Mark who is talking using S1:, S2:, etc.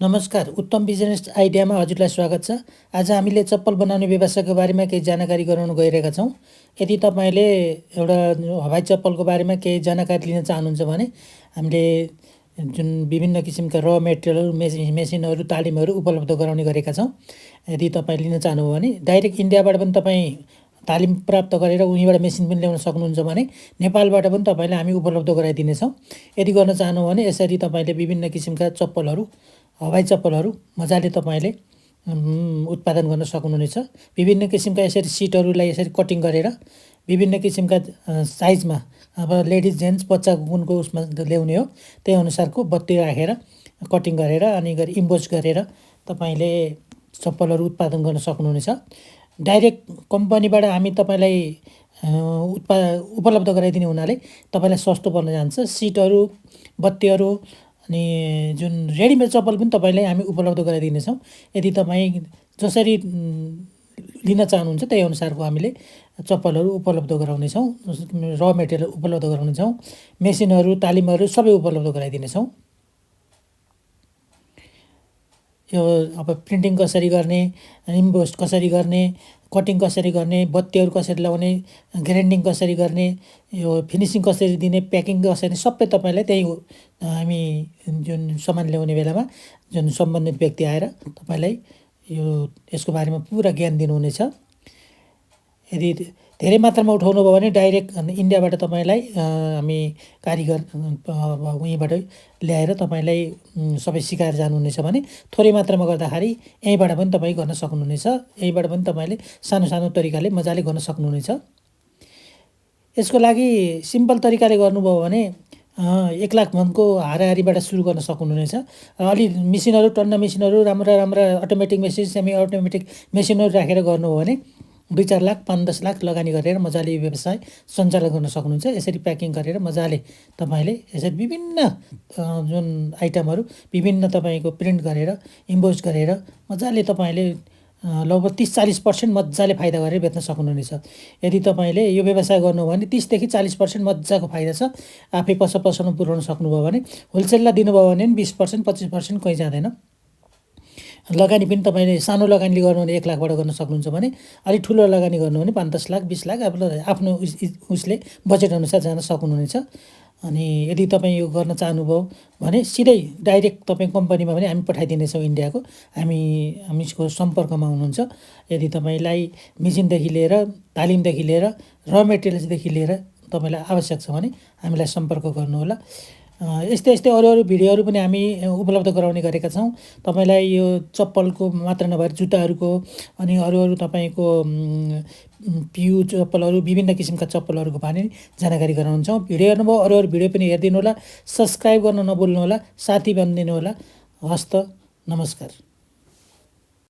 S1: नमस्कार, उत्तम बिजनेस आइडियामा हजुरलाई स्वागत छ। आज हामीले चप्पल बनाउने व्यवसायको बारेमा केही जानकारी गराउन गइरहेका छौँ। यदि तपाईँले एउटा हवाई चप्पलको बारेमा केही जानकारी लिन चाहनुहुन्छ भने हामीले जुन विभिन्न किसिमका मेटेरियलहरू मेसिनहरू तालिमहरू उपलब्ध गराउने गरेका छौँ। यदि तपाईँ लिन चाहनुभयो भने डाइरेक्ट इन्डियाबाट पनि तपाईँ तालिम प्राप्त गरेर उहीँबाट मेसिन पनि ल्याउन सक्नुहुन्छ भने नेपालबाट पनि तपाईँलाई हामी उपलब्ध गराइदिनेछौँ। यदि गर्न चाहनुभयो भने यसरी तपाईँले विभिन्न किसिमका चप्पलहरू हवाई चप्पलहरू मजाले तपाईँले उत्पादन गर्न सक्नुहुनेछ। विभिन्न किसिमका यसरी सिटहरूलाई यसरी कटिङ गरेर विभिन्न किसिमका साइजमा अब लेडिज जेन्ट्स बच्चाको कुनको उसमा ल्याउने हो त्यही अनुसारको बत्ती राखेर कटिङ गरेर अनि इम्बोज गरेर तपाईँले चप्पलहरू उत्पादन गर्न सक्नुहुनेछ। डाइरेक्ट कम्पनीबाट हामी तपाईँलाई उपलब्ध गराइदिने हुनाले तपाईँलाई सस्तो पर्न जान्छ। सिटहरू बत्तीहरू अनि जुन रेडिमेड चप्पल पनि तपाईँलाई हामी उपलब्ध गराइदिनेछौँ। यदि तपाईँ जसरी लिन चाहनुहुन्छ त्यही अनुसारको हामीले चप्पलहरू उपलब्ध गराउनेछौँ। मेटेरियल उपलब्ध गराउनेछौँ। मेसिनहरू तालिमहरू सबै उपलब्ध गराइदिनेछौँ। यो अब प्रिन्टिङ कसरी गर्ने, इम्बोस कसरी गर्ने, कटिङ कसरी गर्ने, बत्तीहरू कसरी लगाउने, ग्राइन्डिङ कसरी गर्ने, यो फिनिसिङ कसरी दिने, प्याकिङ कसरी, सबै तपाईँलाई त्यही हामी जुन सामान ल्याउने बेलामा जुन सम्बन्धित व्यक्ति आएर तपाईँलाई यसको बारेमा पुरा ज्ञान दिनुहुनेछ। यदि धेरै मात्रामा उठाउनु भयो भने डाइरेक्ट इन्डियाबाट तपाईँलाई हामी कारिगर उहीँबाट ल्याएर तपाईँलाई सबै सिकाएर जानुहुनेछ भने थोरै मात्रामा गर्दाखेरि यहीँबाट पनि तपाईँ गर्न सक्नुहुनेछ। यहीँबाट पनि तपाईँले सानो सानो तरिकाले मजाले गर्न सक्नुहुनेछ। यसको लागि सिम्पल तरिकाले गर्नुभयो भने 1 लाख मनको हाराहारीबाट सुरु गर्न सक्नुहुनेछ। अलि मेसिनहरू टन्न मेसिनहरू राम्रा अटोमेटिक मेसिन सेमी अटोमेटिक मेसिनहरू राखेर गर्नुभयो भने 2-4 लाख 5-10 लाख लगानी गरेर मजाले व्यवसाय सञ्चालन गर्न सक्नुहुन्छ। यसरी प्याकिङ गरेर मजाले तपाईँले यसरी विभिन्न जुन आइटमहरू विभिन्न तपाईँको प्रिन्ट गरेर इम्बोज गरेर मजाले तपाईँले लगभग 30-40% मजाले फाइदा गरेर बेच्न सक्नुहुनेछ। यदि तपाईँले यो व्यवसाय गर्नुभयो भने 30 देखि 40% मजाको फाइदा छ। आफै पसलमा पुर्याउन सक्नुभयो भने होलसेललाई दिनुभयो भने 20% 25% कहीँ जाँदैन। लगानी पनि तपाईँले सानो लगानी गर्नु भने 1 लाखबाट गर्न सक्नुहुन्छ भने अलिक ठुलो लगानी गर्नु भने 5-10 लाख 20 लाख आफ्नो उसले बजेट अनुसार जान सक्नुहुनेछ। अनि यदि तपाईँ यो गर्न चाहनुभयो भने सिधै डाइरेक्ट तपाईँ कम्पनीमा पनि हामी पठाइदिनेछौँ इन्डियाको। हामीको सम्पर्कमा हुनुहुन्छ। यदि तपाईँलाई मेसिनदेखि लिएर तालिमदेखि लिएर मेटेरियल्सदेखि लिएर तपाईँलाई आवश्यक छ भने हामीलाई सम्पर्क गर्नुहोला। यस्तै अरू भिडियोहरू पनि हामी उपलब्ध गराउने गरेका छौँ। तपाईँलाई यो चप्पलको मात्र नभएर जुत्ताहरूको अनि अरू तपाईँको पियु चप्पलहरू विभिन्न किसिमका चप्पलहरूको पनि जानकारी गराउँछौँ। भिडियो हेर्नुभयो अरू भिडियो पनि हेरिदिनु होला। सब्सक्राइब गर्न नभुल्नुहोला। साथी बनिदिनु होला। हस्त नमस्कार।